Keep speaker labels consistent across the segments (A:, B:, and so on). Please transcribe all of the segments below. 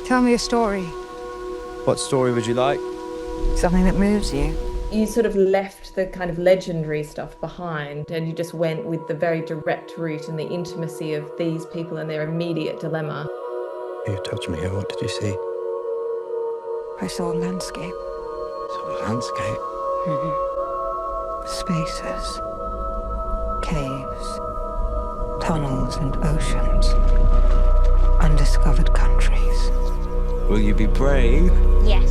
A: Tell me a story.
B: What story would you like?
A: Something that moves you.
C: You sort of left the kind of legendary stuff behind and you just went with the very direct route and the intimacy of these people and their immediate dilemma.
B: You touched me here. What did you see?
A: I saw a landscape.
B: Saw a landscape?
A: Spaces. Caves. Tunnels and oceans. Undiscovered countries.
B: Will you be brave?
D: Yes.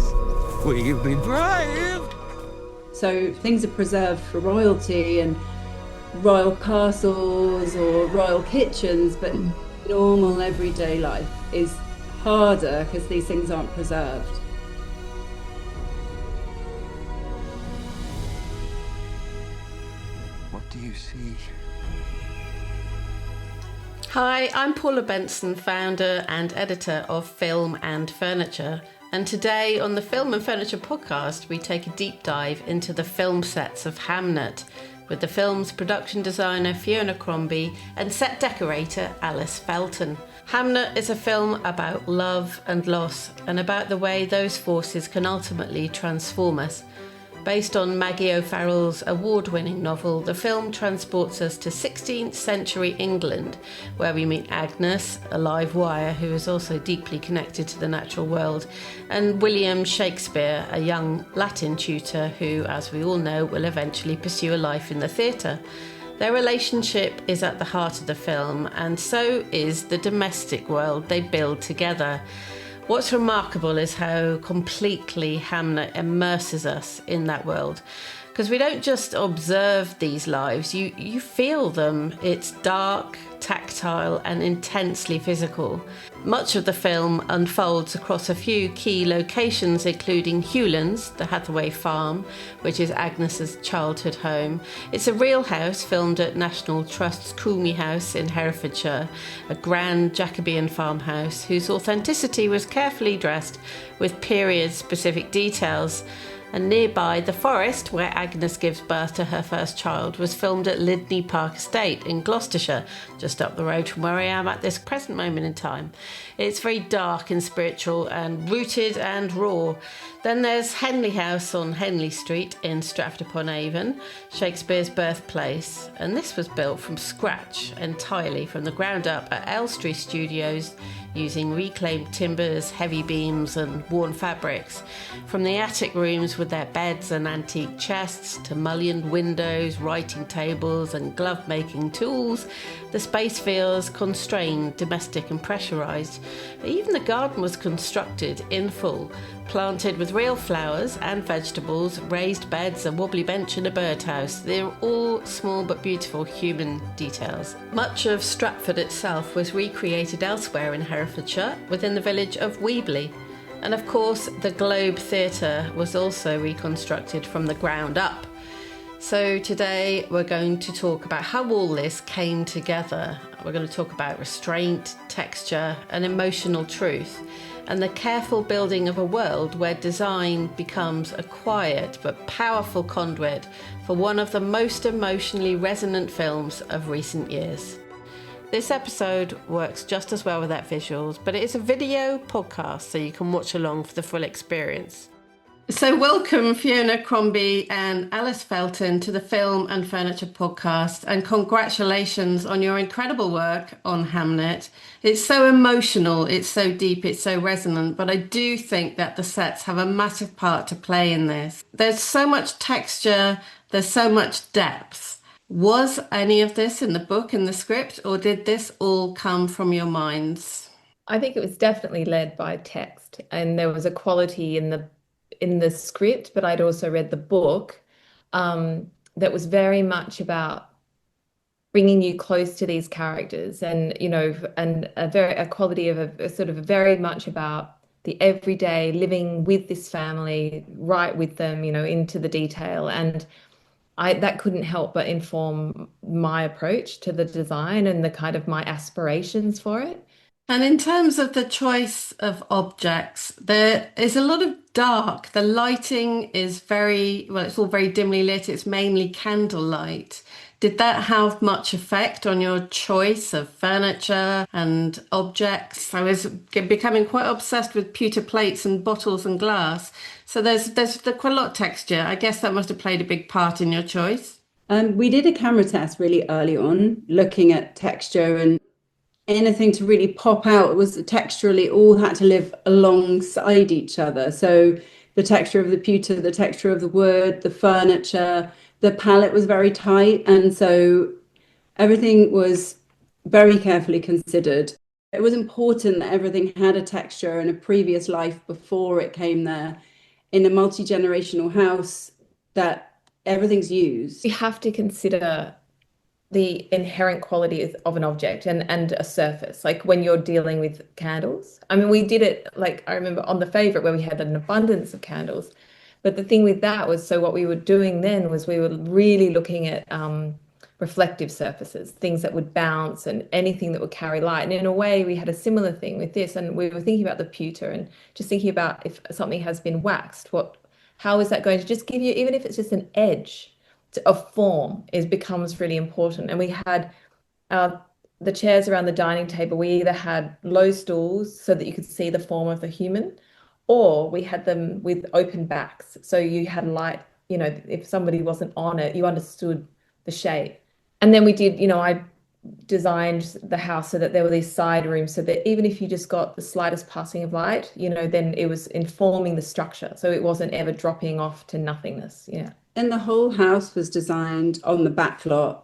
B: Will you be brave?
E: So things are preserved for royalty and royal castles or royal kitchens, but normal everyday life is harder because these things aren't preserved.
B: What do you see?
F: Hi, I'm Paula Benson, founder and editor of Film and Furniture. And today on the Film and Furniture podcast, we take a deep dive into the film sets of Hamnet with the film's production designer Fiona Crombie and set decorator Alice Felton. Hamnet is a film about love and loss and about the way those forces can ultimately transform us. Based on Maggie O'Farrell's award-winning novel, the film transports us to 16th century England, where we meet Agnes, a live wire who is also deeply connected to the natural world, and William Shakespeare, a young Latin tutor who, as we all know, will eventually pursue a life in the theatre. Their relationship is at the heart of the film, and so is the domestic world they build together. What's remarkable is how completely Hamnet immerses us in that world. Because we don't just observe these lives, you feel them. It's dark, tactile and intensely physical. Much of the film unfolds across a few key locations, including Hewlands, the Hathaway farm, which is Agnes's childhood home. It's a real house filmed at National Trust's Coombe House in Herefordshire, a grand Jacobean farmhouse whose authenticity was carefully dressed with period-specific details. And nearby, the forest where Agnes gives birth to her first child was filmed at Lydney Park Estate in Gloucestershire, just up the road from where I am at this present moment in time. It's very dark and spiritual and rooted and raw. Then there's Henley House on Henley Street in Stratford-upon-Avon, Shakespeare's birthplace. And this was built from scratch entirely from the ground up at Elstree Studios, using reclaimed timbers, heavy beams and worn fabrics. From the attic rooms with their beds and antique chests to mullioned windows, writing tables and glove-making tools, the space feels constrained, domestic and pressurised. Even the garden was constructed in full, planted with real flowers and vegetables, raised beds, a wobbly bench and a birdhouse. They're all small but beautiful human details. Much of Stratford itself was recreated elsewhere in Herefordshire, within the village of Weebly. And of course, the Globe Theatre was also reconstructed from the ground up. So today we're going to talk about how all this came together. We're going to talk about restraint, texture and emotional truth, and the careful building of a world where design becomes a quiet but powerful conduit for one of the most emotionally resonant films of recent years. This episode works just as well without visuals, but it is a video podcast, so you can watch along for the full experience. So welcome Fiona Crombie and Alice Felton to the Film and Furniture podcast, and congratulations on your incredible work on Hamnet. It's so emotional, it's so deep, it's so resonant, but I do think that the sets have a massive part to play in this. There's so much texture, there's so much depth. Was any of this in the book, in the script, or did this all come from your minds?
C: I think it was definitely led by text, and there was a quality in the script, but I'd also read the book that was very much about bringing you close to these characters, and and a quality of a sort of very much about the everyday living with this family, right with them, into the detail. And that couldn't help but inform my approach to the design and the kind of my aspirations for it.
F: And in terms of the choice of objects, there is a lot of dark. The lighting is it's all very dimly lit. It's mainly candlelight. Did that have much effect on your choice of furniture and objects? I was becoming quite obsessed with pewter plates and bottles and glass. So there's quite a lot of texture. I guess that must have played a big part in your choice.
E: We did a camera test really early on, looking at texture, and anything to really pop out was texturally all had to live alongside each other. So the texture of the pewter, the texture of the wood, the furniture, the palette was very tight. And so everything was very carefully considered. It was important that everything had a texture and a previous life before it came there. In a multi-generational house, that everything's used.
C: You have to consider the inherent quality of an object and a surface, like when you're dealing with candles. I mean, we did it, like, I remember on The Favourite where we had an abundance of candles. But the thing with that was, so what we were doing then was we were really looking at reflective surfaces, things that would bounce and anything that would carry light. And in a way, we had a similar thing with this. And we were thinking about the pewter and just thinking about if something has been waxed, how is that going to just give you, even if it's just an edge of form, becomes really important. And we had the chairs around the dining table, we either had low stools so that you could see the form of the human, or we had them with open backs. So you had light, if somebody wasn't on it, you understood the shape. And then we did, I designed the house so that there were these side rooms so that even if you just got the slightest passing of light, then it was informing the structure. So it wasn't ever dropping off to nothingness. Yeah.
E: And the whole house was designed on the back lot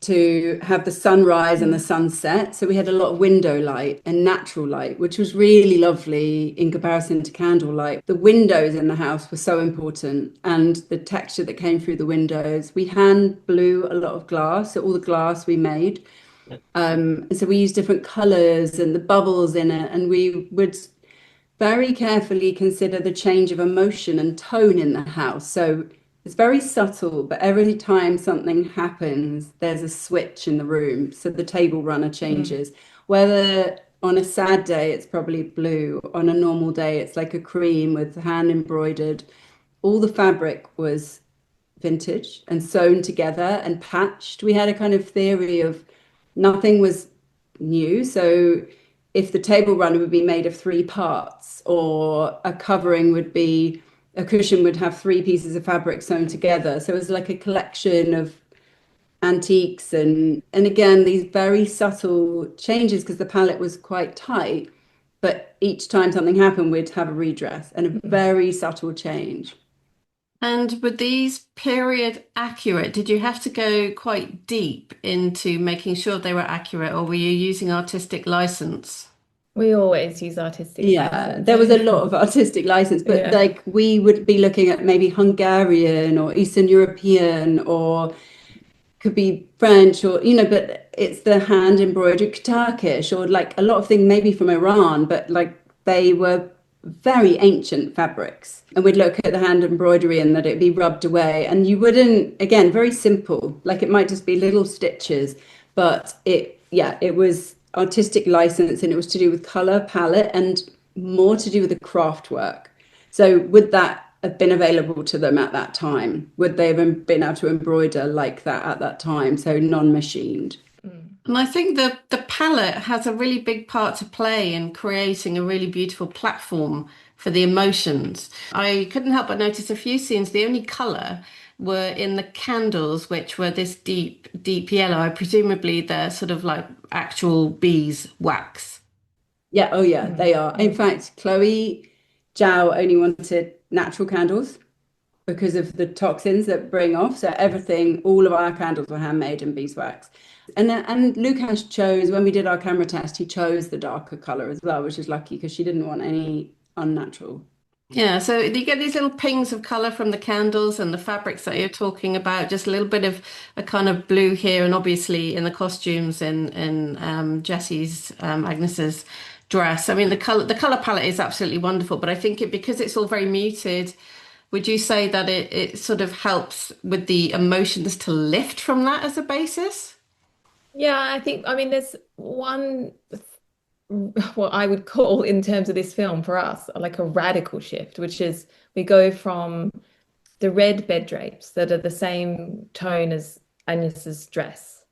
E: to have the sunrise and the sunset. So we had a lot of window light and natural light, which was really lovely in comparison to candlelight. The windows in the house were so important, and the texture that came through the windows. We hand blew a lot of glass, so all the glass we made. And so we used different colors and the bubbles in it, and we would very carefully consider the change of emotion and tone in the house. So it's very subtle, but every time something happens, there's a switch in the room. So the table runner changes. Whether on a sad day, it's probably blue. On a normal day, it's like a cream with hand embroidered. All the fabric was vintage and sewn together and patched. We had a kind of theory of nothing was new. So if the table runner would be made of 3 parts, or a covering would be, a cushion would have 3 pieces of fabric sewn together. So it was like a collection of antiques and again, these very subtle changes because the palette was quite tight. But each time something happened, we'd have a redress and a very subtle change.
F: And were these period accurate? Did you have to go quite deep into making sure they were accurate, or were you using artistic license?
C: We always use artistic license.
E: There was a lot of artistic license, but like we would be looking at maybe Hungarian or Eastern European, or could be French, or but it's the hand embroidered Turkish, or like a lot of things maybe from Iran, but like they were very ancient fabrics. And we'd look at the hand embroidery and that it'd be rubbed away, and you wouldn't, again, very simple, like it might just be little stitches, but it was artistic license, and it was to do with color palette and more to do with the craft work. So would that have been available to them at that time? Would they have been able to embroider like that at that time? So non-machined.
F: And I think the palette has a really big part to play in creating a really beautiful platform for the emotions. I couldn't help but notice a few scenes, the only colour were in the candles, which were this deep, deep yellow. Presumably they're sort of like actual beeswax.
E: Yeah, oh yeah, they are. In fact, Chloé, Zhao only wanted natural candles because of the toxins that bring off. So everything, all of our candles were handmade in beeswax. And Lucas chose, when we did our camera test, he chose the darker colour as well, which is lucky because she didn't want any unnatural.
F: Yeah, so you get these little pings of colour from the candles and the fabrics that you're talking about, just a little bit of a kind of blue here, and obviously in the costumes in Jessie's, Agnes's dress. I mean, the colour palette is absolutely wonderful, but I think because it's all very muted, would you say that it sort of helps with the emotions to lift from that as a basis?
C: Yeah, I mean, there's one, what I would call in terms of this film for us, like a radical shift, which is we go from the red bed drapes that are the same tone as Agnes's dress.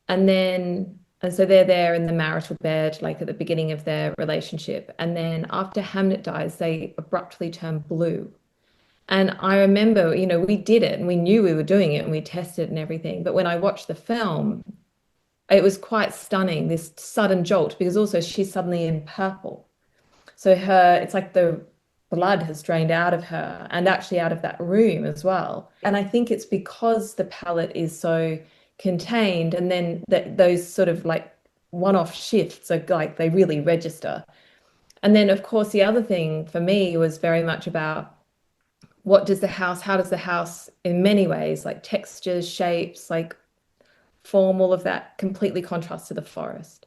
C: And so they're there in the marital bed, like at the beginning of their relationship. And then after Hamnet dies, they abruptly turn blue. And I remember, we did it and we knew we were doing it and we tested and everything. But when I watched the film, it was quite stunning, this sudden jolt, because also she's suddenly in purple. So it's like the blood has drained out of her and actually out of that room as well. And I think it's because the palette is so contained, and then those sort of like one-off shifts are like they really register. And then of course the other thing for me was very much about how does the house in many ways, like textures, shapes, like form, all of that completely contrasts to the forest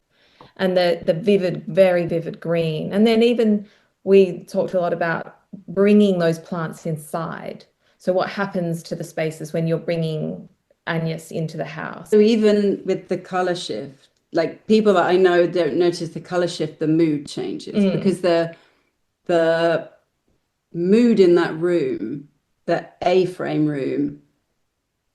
C: and the vivid, very vivid green. And then even we talked a lot about bringing those plants inside. So what happens to the spaces when you're bringing Agnes into the house?
E: So even with the color shift, like people that I know don't notice the color shift, the mood changes because the mood in that room, the A-frame room,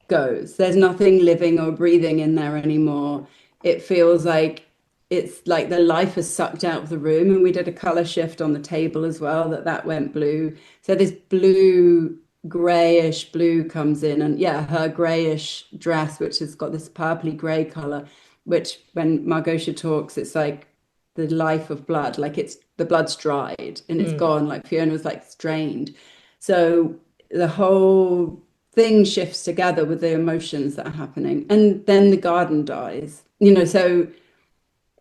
E: goes. There's nothing living or breathing in there anymore. It feels like it's like the life is sucked out of the room. And we did a color shift on the table as well, that went blue. So this blue, grayish blue comes in, and her grayish dress, which has got this purpley gray color, which when Margosha talks, it's like the life of blood, like the blood's dried and it's gone, like Fiona was like strained. So the whole thing shifts together with the emotions that are happening. And then the garden dies, so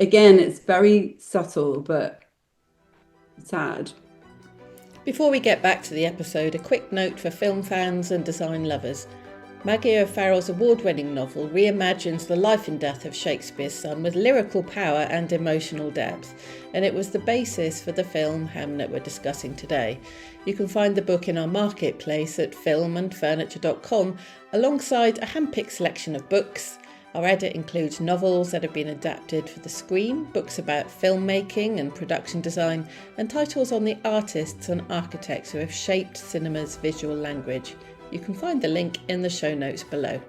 E: again, it's very subtle, but sad.
F: Before we get back to the episode, a quick note for film fans and design lovers. Maggie O'Farrell's award-winning novel reimagines the life and death of Shakespeare's son with lyrical power and emotional depth, and it was the basis for the film Hamnet we're discussing today. You can find the book in our marketplace at filmandfurniture.com alongside a hand-picked selection of books. Our edit includes novels that have been adapted for the screen, books about filmmaking and production design, and titles on the artists and architects who have shaped cinema's visual language. You can find the link in the show notes below.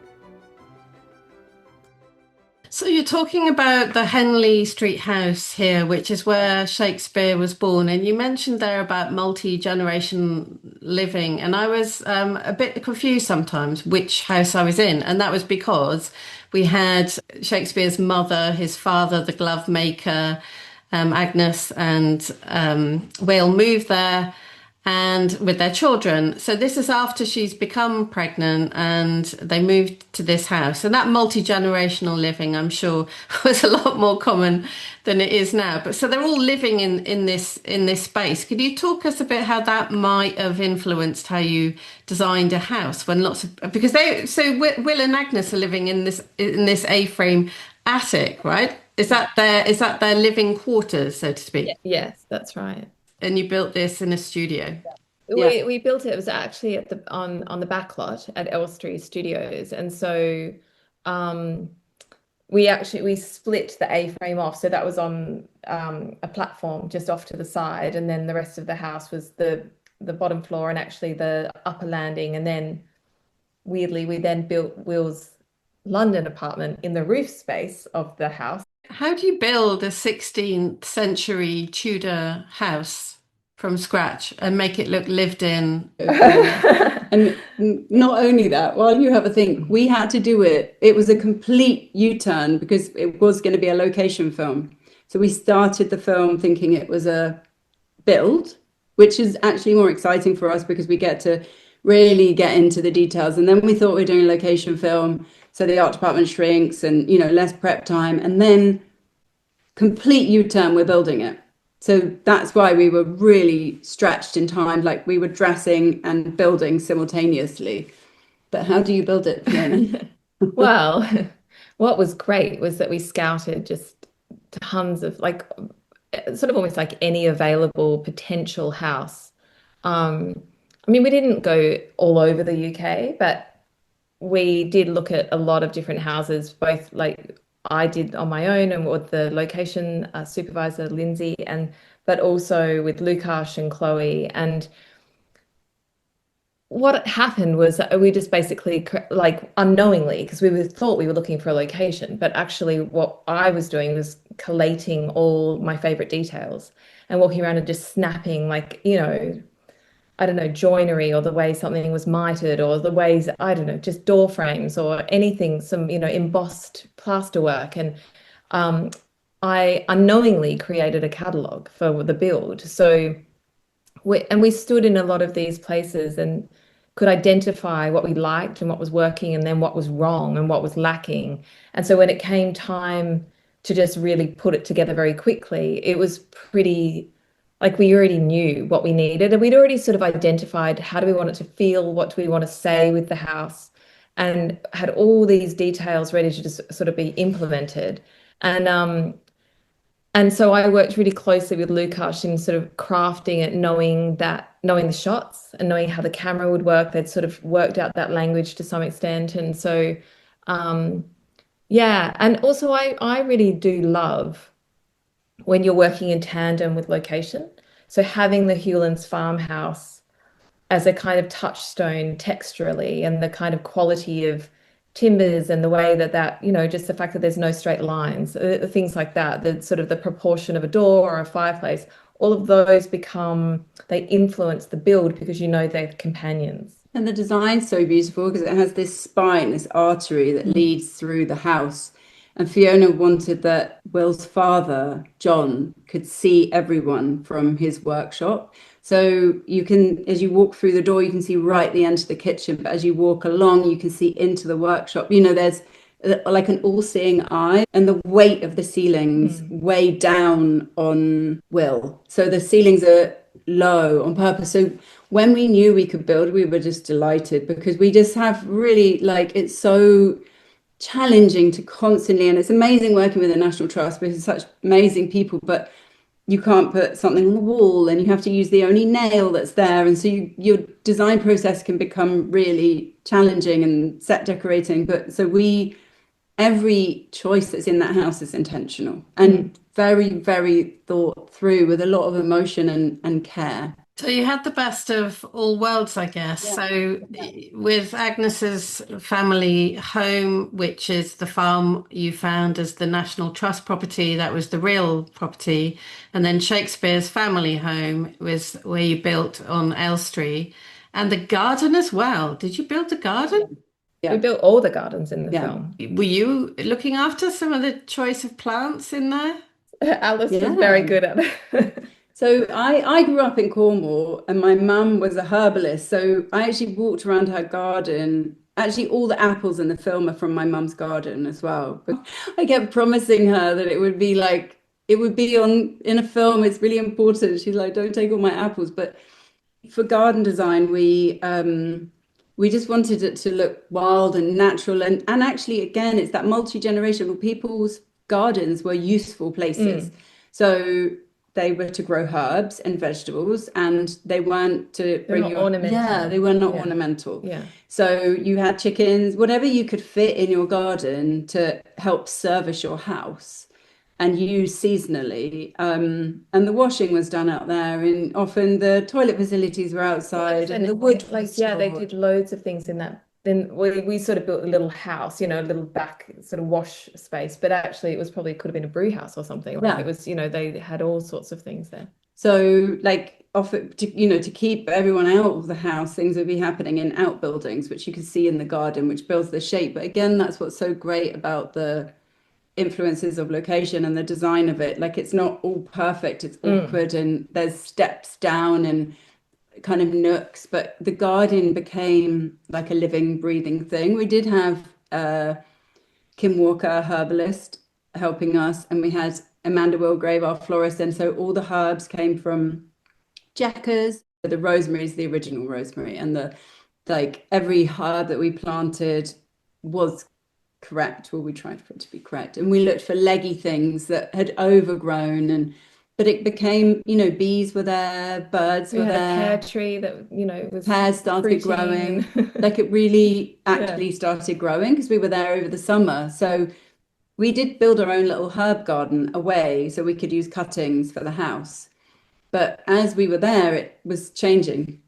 F: So you're talking about the Henley Street house here, which is where Shakespeare was born. And you mentioned there about multi-generation living. And I was a bit confused sometimes which house I was in. And that was because we had Shakespeare's mother, his father, the glove maker, Agnes, and Will move there and with their children. So this is after she's become pregnant and they moved to this house. And that multi-generational living, I'm sure, was a lot more common than it is now. But so they're all living in this space. Could you talk us a bit how that might have influenced how you designed a house when because Will and Agnes are living in this A-frame attic, right? Is that their living quarters, so to speak?
C: Yes, that's right.
F: And you built this in a studio?
C: Yeah. We built it. It was actually on the back lot at Elstree Studios, and so we split the A-frame off. So that was on a platform just off to the side, and then the rest of the house was the bottom floor and actually the upper landing. And then weirdly, we then built Will's London apartment in the roof space of the house.
F: How do you build a 16th century Tudor house from scratch and make it look lived in?
E: And not only that, while you have a think, we had to do it. It was a complete U-turn because it was going to be a location film. So we started the film thinking it was a build, which is actually more exciting for us because we get to really get into the details. And then we thought we were doing a location film, so the art department shrinks and less prep time, and then complete U-turn, we're building it. So that's why we were really stretched in time, like we were dressing and building simultaneously. But how do you build it, Fiona?
C: Well, what was great was that we scouted just tons of sort of almost like any available potential house. We didn't go all over the UK, but we did look at a lot of different houses, both like I did on my own and with the location supervisor, Lindsay, but also with Lukash and Chloé. And what happened was that we just basically like unknowingly, because thought we were looking for a location, but actually what I was doing was collating all my favorite details and walking around and just snapping, like, I don't know, joinery, or the way something was mitered, or the ways, I don't know, just door frames or anything, some, embossed plasterwork. And I unknowingly created a catalogue for the build. So we stood in a lot of these places and could identify what we liked and what was working, and then what was wrong and what was lacking. And so when it came time to just really put it together very quickly, it was pretty, like, we already knew what we needed, and we'd already sort of identified how do we want it to feel, what do we want to say with the house, and had all these details ready to just sort of be implemented. And so I worked really closely with Lukash in sort of crafting it, knowing the shots and knowing how the camera would work. They'd sort of worked out that language to some extent. And so, yeah. And also I really do love when you're working in tandem with location. So having the Hewlands farmhouse as a kind of touchstone texturally, and the kind of quality of timbers, and the way that just the fact that there's no straight lines, things like that, the sort of the proportion of a door or a fireplace, all of those they influence the build because they're companions.
E: And the design's so beautiful because it has this spine, this artery that leads through the house. And Fiona wanted that Will's father, John, could see everyone from his workshop. So you can, as you walk through the door, you can see right the end of the kitchen. But as you walk along, you can see into the workshop. There's like an all-seeing eye, and the weight of the ceilings weigh down on Will. So the ceilings are low on purpose. So when we knew we could build, we were just delighted, because we just have really, like, it's so challenging to constantly, and it's amazing working with the National Trust because it's such amazing people, but you can't put something on the wall, and you have to use the only nail that's there, and so your design process can become really challenging, and set decorating. But so every choice that's in that house is intentional and very, very thought through, with a lot of emotion and care.
F: So you had the best of all worlds, I guess.
E: Yeah.
F: So with Agnes's family home, which is the farm you found as the National Trust property, that was the real property. And then Shakespeare's family home was where you built on Elstree. And the garden as well. Did you build the garden?
E: Yeah.
C: We built all the gardens in the film.
F: Were you looking after some of the choice of plants in there?
C: Alice was very good at it.
E: So I grew up in Cornwall, and my mum was a herbalist. So I actually walked around her garden. Actually, all the apples in the film are from my mum's garden as well. But I kept promising her that it would be in a film. It's really important. She's like, don't take all my apples. But for garden design, we just wanted it to look wild and natural. And actually, again, it's that multi-generational. People's gardens were useful places. So they were to grow herbs and vegetables, and they weren't to bring you ornamental. Yeah, they were not ornamental. Yeah. So you had chickens, whatever you could fit in your garden to help service your house and use seasonally. And the washing was done out there, and often the toilet facilities were outside, and the wood was
C: they did loads of things in that. Then we sort of built a little house, a little back sort of wash space, but actually could have been a brew house or something. It was, they had all sorts of things there.
E: So like often, to keep everyone out of the house, things would be happening in outbuildings, which you can see in the garden, which builds the shape. But again, that's what's so great about the influences of location and the design of it. Like, it's not all perfect, it's awkward, and there's steps down and kind of nooks, but the garden became like a living, breathing thing. We did have Kim Walker, a herbalist, helping us, and we had Amanda Wilgrave, our florist, and so all the herbs came from Jackers. The rosemary is the original rosemary, and every herb that we planted was correct, or we tried for it to be correct, and we looked for leggy things that had overgrown, but it became, bees were there, birds were there. We
C: had a pear tree that, was
E: pears started growing. Like, it really actually started growing because we were there over the summer. So we did build our own little herb garden away so we could use cuttings for the house. But as we were there, it was changing.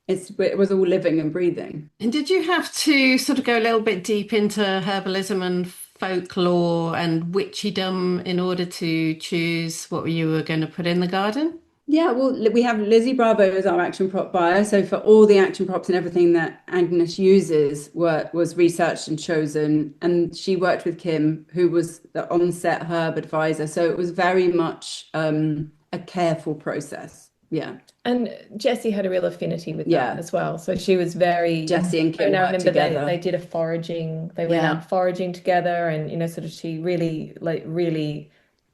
E: it was all living and breathing.
F: And did you have to sort of go a little bit deep into herbalism and folklore and witchdom in order to choose what you were going to put in the garden?
E: Yeah, well, we have Lizzie Bravo as our action prop buyer. So for all the action props and everything that Agnes uses was researched and chosen. And she worked with Kim, who was the on-set herb advisor. So it was very much a careful process. Yeah.
C: And Jessie had a real affinity with that as well. So she was very...
E: Jessie and Kim
C: I
E: worked
C: remember
E: together.
C: they did a foraging. They went out foraging together, and, you know, sort of she really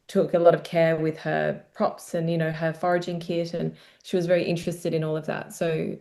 C: took a lot of care with her props and, you know, her foraging kit, and she was very interested in all of that. So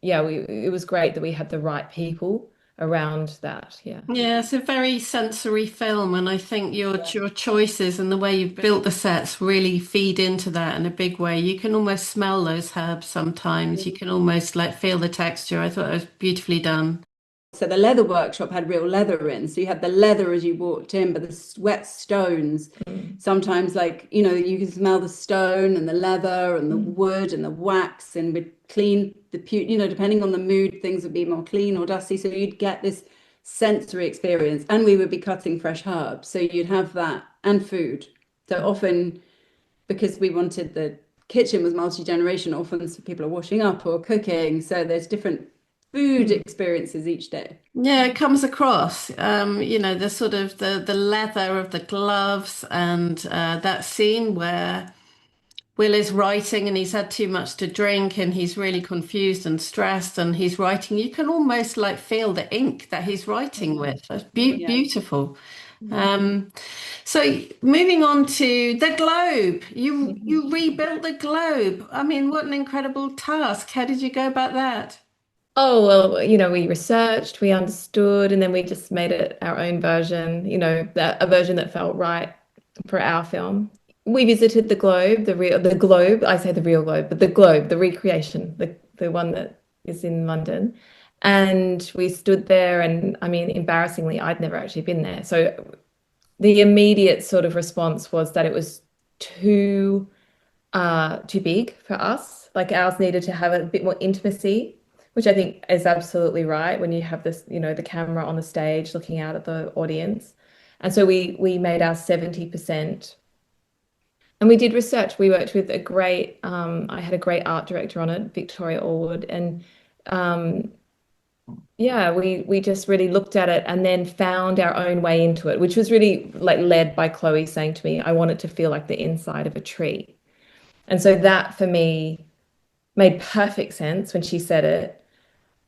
C: it was great that we had the right people around that. Yeah,
F: it's a very sensory film, and I think your choices and the way you've built the sets really feed into that in a big way. You can almost smell those herbs sometimes. You can almost like feel the texture. I thought it was beautifully done.
E: So the leather workshop had real leather in. So you had the leather as you walked in, but the wet stones, sometimes, like, you know, you can smell the stone and the leather and the wood and the wax, and we'd clean you know, depending on the mood, things would be more clean or dusty. So you'd get this sensory experience, and we would be cutting fresh herbs. So you'd have that and food. So often, because we wanted the kitchen was multi-generational, often people are washing up or cooking. So there's different food experiences each day.
F: Yeah, it comes across, you know, the sort of the leather of the gloves, and that scene where Will is writing and he's had too much to drink and he's really confused and stressed and he's writing. You can almost like feel the ink that he's writing with. It's beautiful. So moving on to the globe, you rebuilt the globe. I mean, what an incredible task. How did you go about that?
C: Oh, well, you know, we researched, we understood, and then we just made it our own version, you know, a version that felt right for our film. We visited the globe, the globe, I say the real globe, but the globe, the recreation, the one that is in London. And we stood there, and I mean, embarrassingly, I'd never actually been there. So the immediate sort of response was that it was too big for us. Like, ours needed to have a bit more intimacy, which I think is absolutely right when you have this, you know, the camera on the stage looking out at the audience. And so we made our 70%. And we did research. We worked with I had a great art director on it, Victoria Allwood. And we just really looked at it and then found our own way into it, which was really like led by Chloé saying to me, I want it to feel like the inside of a tree. And so that for me made perfect sense when she said it.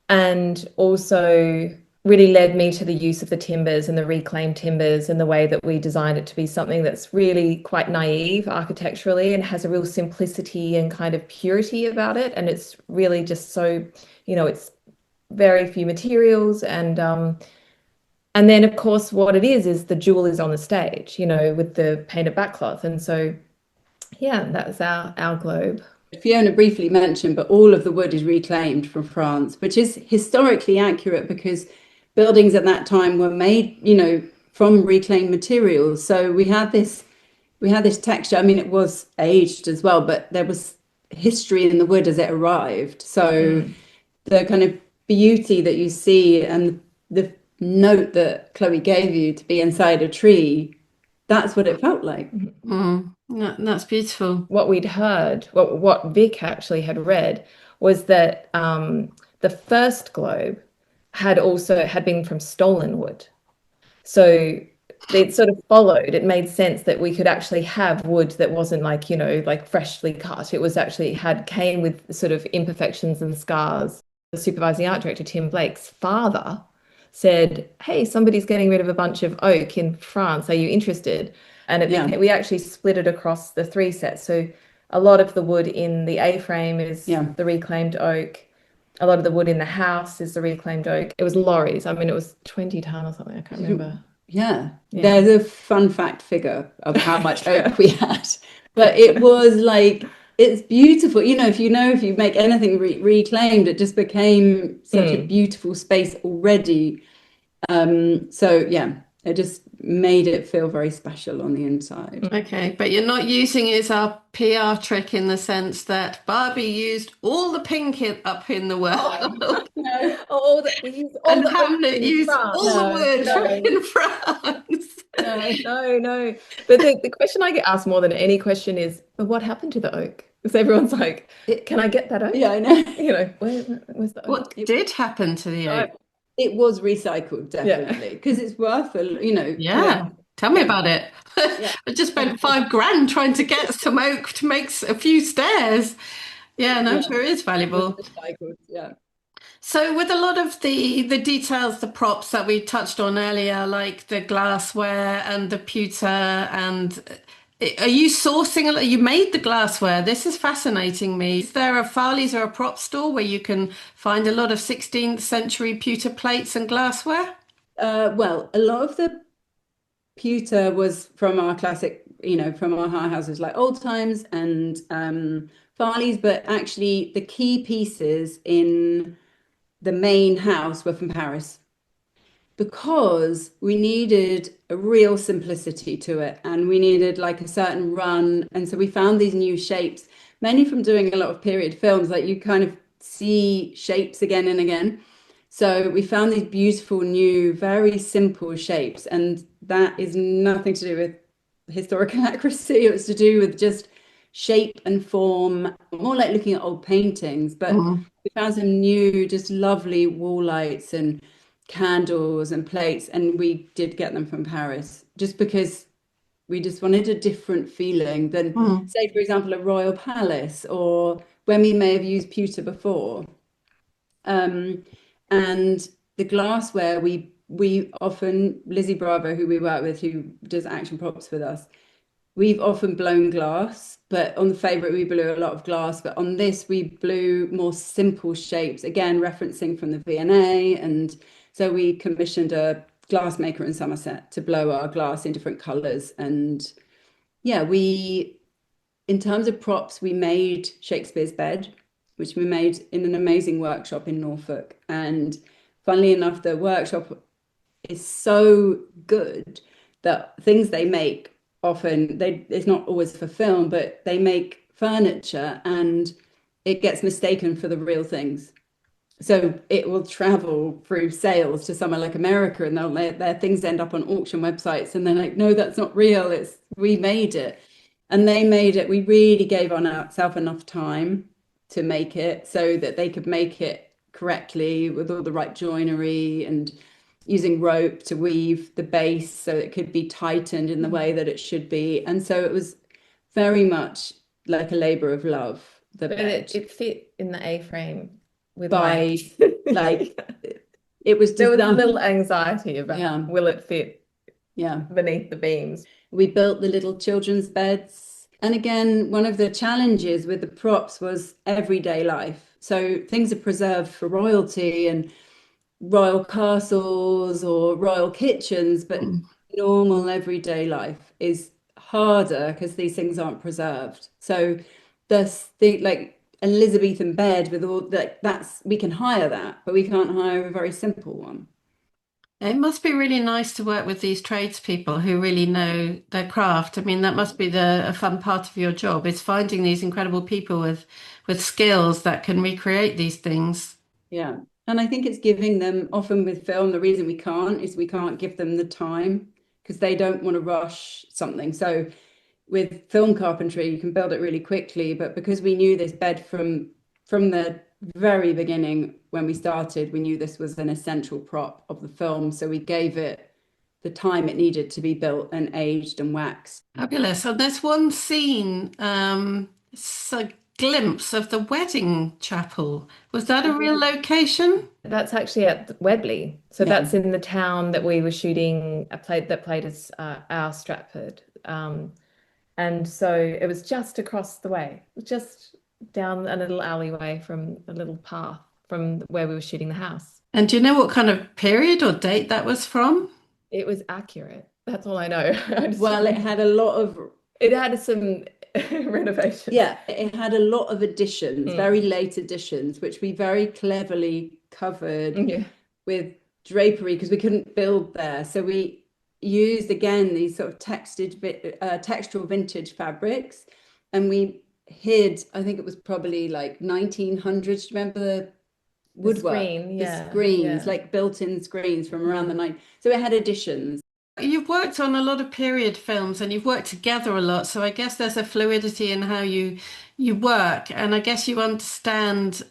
C: And also really led me to the use of the timbers and the reclaimed timbers and the way that we designed it to be something that's really quite naive architecturally and has a real simplicity and kind of purity about it. And it's really just so, you know, it's very few materials. And then, of course, what it is the jewel is on the stage, you know, with the painted backcloth. And so, yeah, that was our globe.
E: Fiona briefly mentioned, but all of the wood is reclaimed from France, which is historically accurate because buildings at that time were made, you know, from reclaimed materials. So we had this texture. I mean, it was aged as well, but there was history in the wood as it arrived. So the kind of beauty that you see and the note that Chloé gave you to be inside a tree, that's what it felt like.
F: That's beautiful.
C: What we'd heard, what Vic actually had read, was that the first globe had been from stolen wood. So it sort of followed. It made sense that we could actually have wood that wasn't like, you know, like freshly cut. It was actually came with sort of imperfections and scars. The supervising art director, Tim Blake's father, said, hey, somebody's getting rid of a bunch of oak in France. Are you interested? And we actually split it across the 3 sets. So a lot of the wood in the A-frame is the reclaimed oak. A lot of the wood in the house is the reclaimed oak. It was lorries. I mean, it was 20 ton or something. I can't remember.
E: Yeah. There's a fun fact figure of how much oak we had. But it was like, it's beautiful. You know, if you make anything reclaimed, it just became such a beautiful space already. So, yeah, it just made it feel very special on the inside.
F: Okay, but you're not using it as our PR trick in the sense that Barbie used all the pink up in the world.
E: No,
C: We use all
F: And
C: the
F: Hamnet used all the wood in France.
C: No. But the question I get asked more than any question is, but what happened to the oak? Because everyone's like, can I get that oak?
E: Yeah, I know.
C: Where's the oak?
F: What did happen to the oak?
E: It was recycled, definitely, because it's worth
F: Yeah. Tell me about it.
E: Yeah.
F: I just spent $5,000 trying to get some oak to make a few stairs. Yeah, no, I'm sure it is valuable.
E: Recycled, yeah.
F: So with a lot of the details, the props that we touched on earlier, like the glassware and the pewter, and are you sourcing a lot? You made the glassware. This is fascinating me. Is there a Farley's or a prop store where you can find a lot of 16th century pewter plates and glassware?
E: Well, a lot of the pewter was from our classic, from our high houses like Old Times and Farley's, but actually the key pieces in the main house were from Paris, because we needed a real simplicity to it, and we needed like a certain run. And so we found these new shapes, mainly from doing a lot of period films, like you kind of see shapes again and again. So we found these beautiful, new, very simple shapes, and that is nothing to do with historical accuracy. It was to do with just shape and form, more like looking at old paintings. But we found some new, just lovely wall lights and candles and plates, and we did get them from Paris, just because we just wanted a different feeling than, say, for example, a royal palace, or when we may have used pewter before. And the glassware, we often, Lizzie Bravo, who we work with, who does action props with us, we've often blown glass, but on the Favourite we blew a lot of glass, but on this we blew more simple shapes, again referencing from the V&A. And so we commissioned a glassmaker in Somerset to blow our glass in different colours. And yeah, in terms of props, we made Shakespeare's bed, which we made in an amazing workshop in Norfolk. And funnily enough, the workshop is so good that things they make often, it's not always for film, but they make furniture and it gets mistaken for the real things. So it will travel through sales to somewhere like America, and their things end up on auction websites, and they're like, no, that's not real. We made it. And they made it. We really gave ourselves enough time to make it so that they could make it correctly with all the right joinery, and using rope to weave the base so it could be tightened in the way that it should be. And so it was very much like a labor of love.
C: But it fit in the A-frame with
E: like it was just
C: there was a little anxiety about will it fit beneath the beams.
E: We built the little children's beds. And again, one of the challenges with the props was everyday life. So things are preserved for royalty and royal castles or royal kitchens, but normal everyday life is harder because these things aren't preserved. So like Elizabethan bed with all that, we can hire that, but we can't hire a very simple one.
F: It must be really nice to work with these tradespeople who really know their craft. I mean, that must be a fun part of your job, is finding these incredible people with skills that can recreate these things.
E: Yeah. And I think it's giving them, often with film, the reason we can't give them the time because they don't want to rush something. So with film carpentry, you can build it really quickly, but because we knew this bed from the very beginning, when we started, we knew this was an essential prop of the film. So we gave it the time it needed to be built and aged and waxed.
F: Fabulous. And there's one scene, it's a glimpse of the wedding chapel. Was that a real location?
C: That's actually at Webley. So that's in the town that we were shooting that played as our Stratford. And so it was just across the way, just down a little alleyway from a little path from where we were shooting the house.
F: And do you know what kind of period or date that was from?
C: It was accurate. That's all I know.
E: Well, it had a lot of...
C: It had some renovations.
E: Yeah, it had a lot of additions, very late additions, which we very cleverly covered with drapery because we couldn't build there. So we used again these sort of textural vintage fabrics, and we hid, I think it was probably like 1900s. Do you remember the woodwork?
C: Screen,
E: The screens, like built-in screens from around the night. So it had additions.
F: You've worked on a lot of period films and you've worked together a lot, so I guess there's a fluidity in how you work, and I guess you understand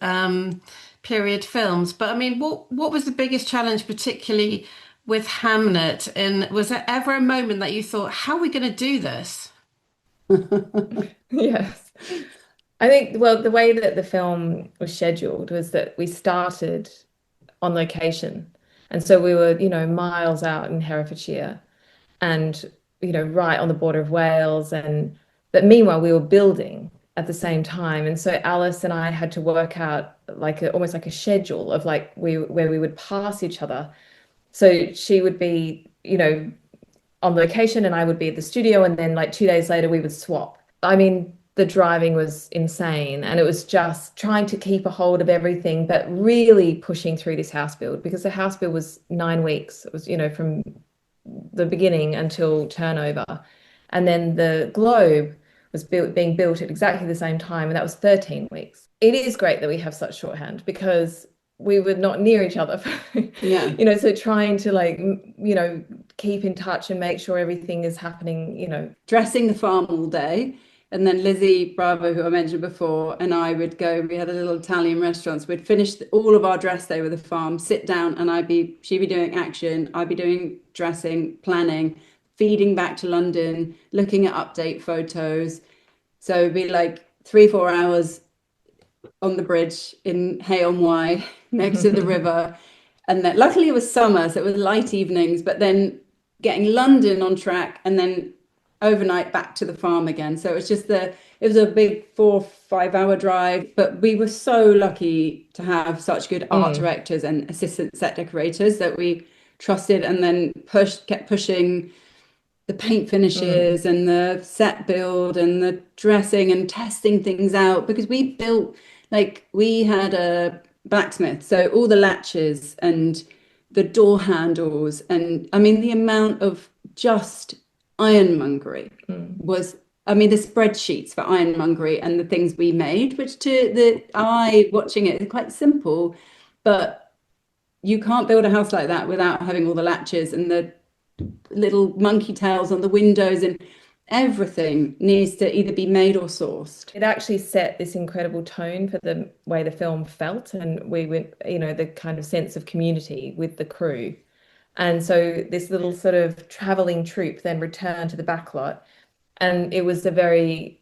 F: period films. But I mean, what was the biggest challenge, particularly with Hamnet? And was there ever a moment that you thought, how are we going to do this?
C: Yes. I think, well, the way that the film was scheduled was that we started on location. And so we were, miles out in Herefordshire and, right on the border of Wales. But meanwhile, we were building at the same time. And so Alice and I had to work out almost like a schedule of where we would pass each other. So she would be, on location and I would be at the studio. And then 2 days later, we would swap. I mean, the driving was insane, and it was just trying to keep a hold of everything, but really pushing through this house build, because the house build was 9 weeks. It was, from the beginning until turnover. And then the globe was being built at exactly the same time, and that was 13 weeks. It is great that we have such shorthand, because we were not near each other. So trying to keep in touch and make sure everything is happening,
E: Dressing the farm all day. And then Lizzie Bravo, who I mentioned before, and I would go, we had a little Italian restaurant. So we'd finish all of our dress day with the farm, sit down, and she'd be doing action, I'd be doing dressing, planning, feeding back to London, looking at update photos. So it'd be 3-4 hours on the bridge in Hay-on-Wye next to the river. And then luckily it was summer, so it was light evenings, but then getting London on track and then overnight back to the farm again. So it was a big 4-5 hour drive, but we were so lucky to have such good art directors and assistant set decorators that we trusted, and then kept pushing the paint finishes and the set build and the dressing and testing things out, because we built, we had a blacksmith, so all the latches and the door handles, and I mean the amount of just ironmongery was, the spreadsheets for ironmongery and the things we made, which to the eye watching it is quite simple, but you can't build a house like that without having all the latches and the little monkey tails on the windows, and everything needs to either be made or sourced.
C: It actually set this incredible tone for the way the film felt, and we went, the kind of sense of community with the crew. And so this little sort of traveling troupe then returned to the backlot, and it was Chloé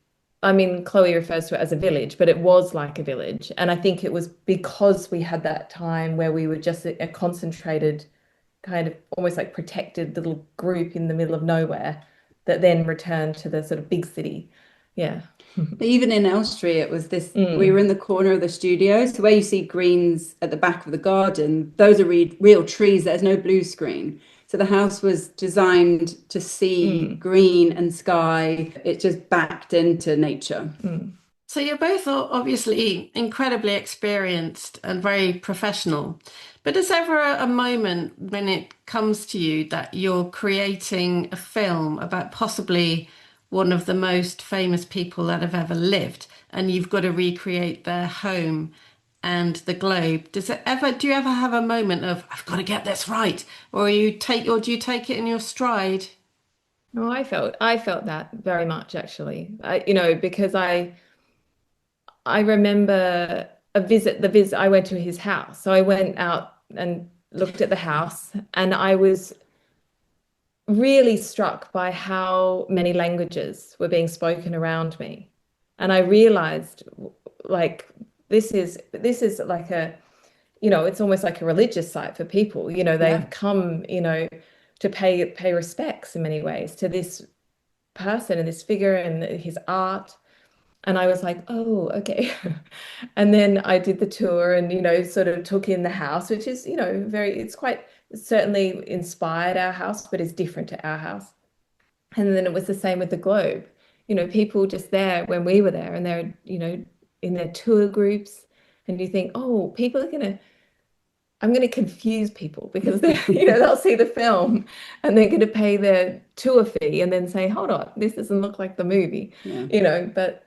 C: refers to it as a village, but it was like a village. And I think it was because we had that time where we were just a concentrated, kind of almost like protected little group in the middle of nowhere, that then returned to the sort of big city. Yeah.
E: Even in Elstree, it was this, we were in the corner of the studio. So where you see greens at the back of the garden, those are real trees. There's no blue screen. So the house was designed to see green and sky. It just backed into nature.
F: So you're both obviously incredibly experienced and very professional. But is there ever a moment when it comes to you that you're creating a film about possibly one of the most famous people that have ever lived, and you've got to recreate their home and the globe? Do you ever have a moment of, I've got to get this right, or do you take it in your stride?
C: No, I felt that very much, actually. Because I remember the visit I went to his house. So I went out and looked at the house, and I was really struck by how many languages were being spoken around me. And I realized, this is like it's almost like a religious site for people. They've come, to pay respects in many ways to this person and this figure and his art. And I was like, oh, okay. And then I did the tour and, sort of took in the house, which is, it's quite certainly inspired our house, but is different to our house. And then it was the same with the globe. People just there when we were there, and they're, in their tour groups, and you think, oh, people are going to I'm going to confuse people because they'll see the film and they're going to pay their tour fee and then say, hold on, this doesn't look like the movie, but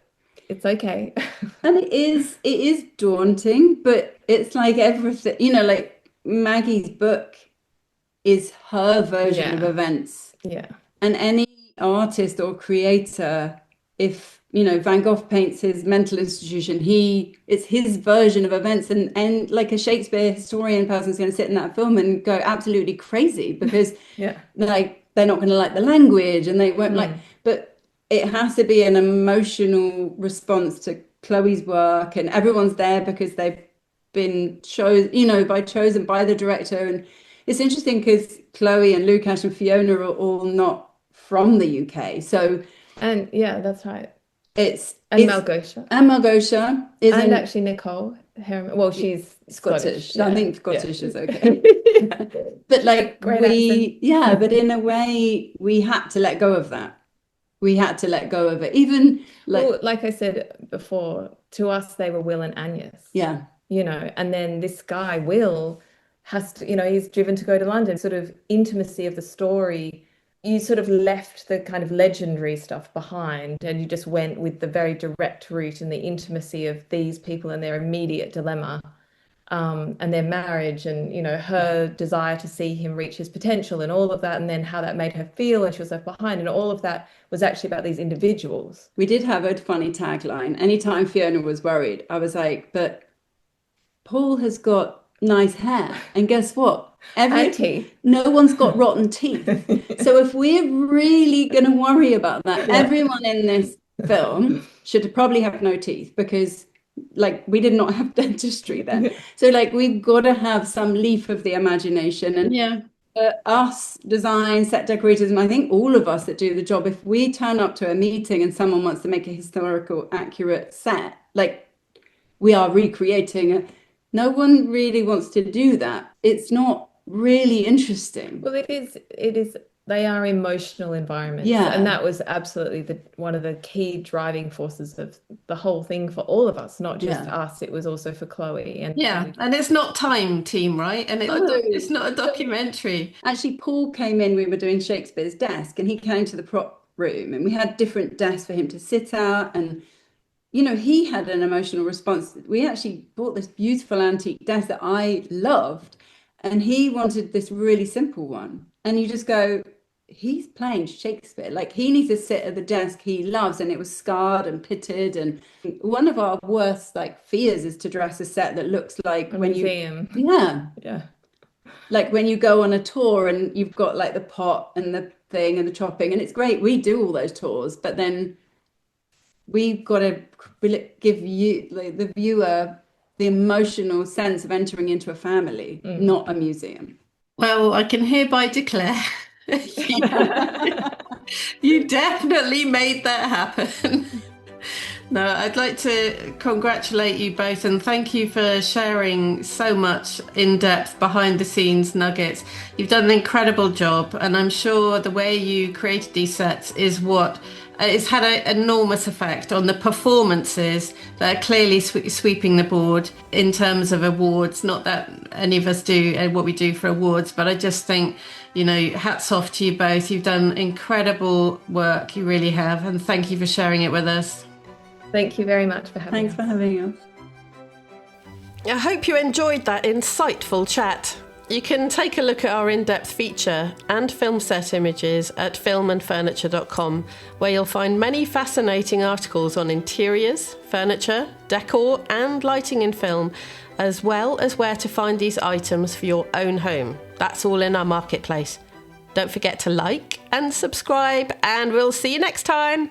C: it's okay.
E: And it is daunting, but it's like everything, like Maggie's book is her version of events.
C: Yeah.
E: And any artist or creator, if Van Gogh paints his mental institution, it's his version of events, and like a Shakespeare historian person is going to sit in that film and go absolutely crazy because like they're not going to like the language and they won't but it has to be an emotional response to Chloe's work, and everyone's there because they've been chosen by the director. And it's interesting because Chloe and Lukash and Fiona are all not from the UK, so
C: that's right.
E: Malgosia is
C: actually Nicole Harriman. Well, she's Scottish.
E: I think Scottish is okay. But like but in a way we had to let go of that. We had to let go of it. Even
C: like I said before, to us they were Will and Agnes.
E: Yeah.
C: And then this guy Will has to, he's driven to go to London. Sort of intimacy of the story. You sort of left the kind of legendary stuff behind and you just went with the very direct route and the intimacy of these people and their immediate dilemma, and their marriage and, her desire to see him reach his potential and all of that, and then how that made her feel and she was left behind, and all of that was actually about these individuals.
E: We did have a funny tagline. Anytime Fiona was worried, I was like, but Paul has got nice hair, and guess what? No one's got rotten teeth. So if we're really going to worry about that, everyone in this film should probably have no teeth, because we did not have dentistry then. So we've got to have some leaf of the imagination. And us design set decorators, and I think all of us that do the job, if we turn up to a meeting and someone wants to make a historical accurate set, we are recreating no one really wants to do that. It's not really interesting.
C: Well, it is. They are emotional environments.
E: Yeah.
C: And that was absolutely one of the key driving forces of the whole thing for all of us, not just us. It was also for Chloe.
F: And it's not Time Team, right? And it's not a documentary.
E: Actually, Paul came in, we were doing Shakespeare's desk, and he came to the prop room and we had different desks for him to sit at, and he had an emotional response. We actually bought this beautiful antique desk that I loved, and he wanted this really simple one. And you just go, he's playing Shakespeare. He needs to sit at the desk he loves, and it was scarred and pitted. And one of our worst fears is to dress a set that looks like when
C: museum.
E: When you go on a tour and you've got the pot and the thing and the chopping, and it's great. We do all those tours, but then we've got to give you the viewer the emotional sense of entering into a family, not a museum.
F: Well, I can hereby declare you definitely made that happen. No, I'd like to congratulate you both and thank you for sharing so much in-depth behind-the-scenes nuggets. You've done an incredible job, and I'm sure the way you created these sets is what it's had an enormous effect on the performances that are clearly sweeping the board in terms of awards. Not that any of us do what we do for awards, but I just think, hats off to you both. You've done incredible work, you really have, and thank you for sharing it with us.
C: Thank you very much for having us.
E: Thanks for having us.
F: I hope you enjoyed that insightful chat. You can take a look at our in-depth feature and film set images at filmandfurniture.com, where you'll find many fascinating articles on interiors, furniture, decor and lighting in film, as well as where to find these items for your own home. That's all in our marketplace. Don't forget to like and subscribe, and we'll see you next time.